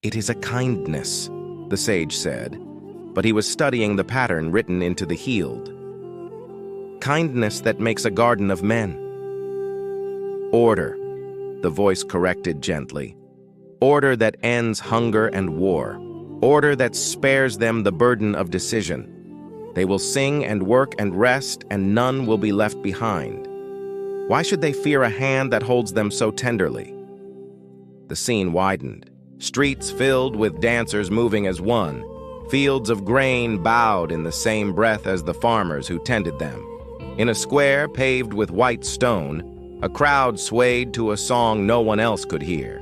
"It is a kindness," the sage said, but he was studying the pattern written into the healed. "Kindness that makes a garden of men." "Order," the voice corrected gently. "Order that ends hunger and war. Order that spares them the burden of decision. They will sing and work and rest, and none will be left behind. Why should they fear a hand that holds them so tenderly?" The scene widened. Streets filled with dancers moving as one. Fields of grain bowed in the same breath as the farmers who tended them. In a square paved with white stone, a crowd swayed to a song no one else could hear.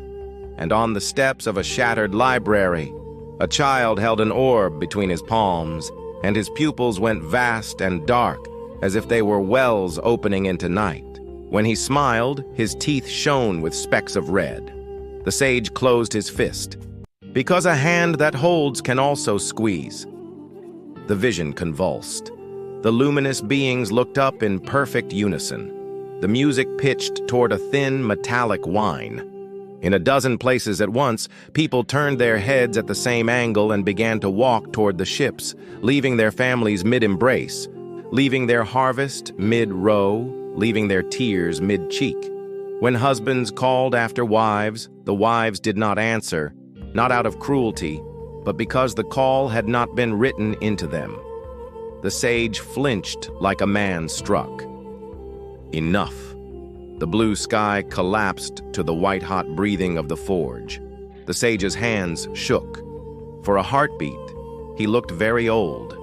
And on the steps of a shattered library, a child held an orb between his palms, and his pupils went vast and dark, as if they were wells opening into night. When he smiled, his teeth shone with specks of red. The sage closed his fist, because a hand that holds can also squeeze. The vision convulsed. The luminous beings looked up in perfect unison. The music pitched toward a thin, metallic whine. In a dozen places at once, people turned their heads at the same angle and began to walk toward the ships, leaving their families mid-embrace, leaving their harvest mid-row, leaving their tears mid-cheek. When husbands called after wives, the wives did not answer, not out of cruelty, but because the call had not been written into them. The sage flinched like a man struck. Enough. The blue sky collapsed to the white-hot breathing of the forge. The sage's hands shook. For a heartbeat, he looked very old.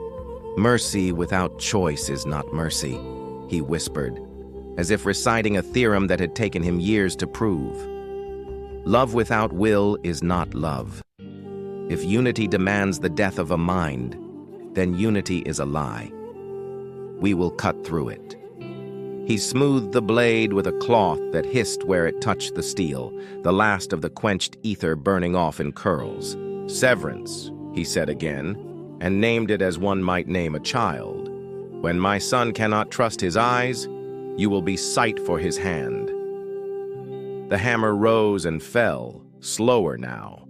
"Mercy without choice is not mercy," he whispered, as if reciting a theorem that had taken him years to prove. "Love without will is not love. If unity demands the death of a mind, then unity is a lie. We will cut through it." He smoothed the blade with a cloth that hissed where it touched the steel, the last of the quenched ether burning off in curls. "Severance," he said again, and named it as one might name a child. "When my son cannot trust his eyes, you will be sight for his hand." The hammer rose and fell, slower now.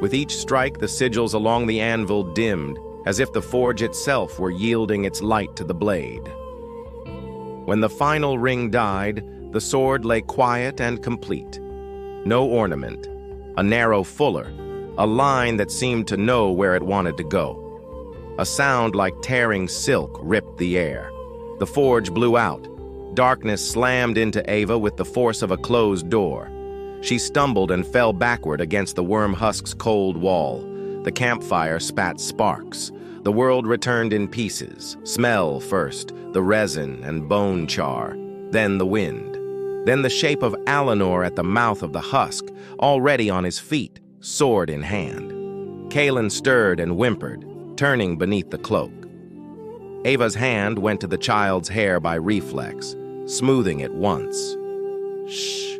With each strike, the sigils along the anvil dimmed, as if the forge itself were yielding its light to the blade. When the final ring died, the sword lay quiet and complete. No ornament, a narrow fuller, a line that seemed to know where it wanted to go. A sound like tearing silk ripped the air. The forge blew out. Darkness slammed into Eva with the force of a closed door. She stumbled and fell backward against the worm husk's cold wall. The campfire spat sparks. The world returned in pieces. Smell first, the resin and bone char, then the wind. Then the shape of Alinor at the mouth of the husk, already on his feet, sword in hand. Kalen stirred and whimpered, turning beneath the cloak. Ava's hand went to the child's hair by reflex, smoothing it once. "Shh,"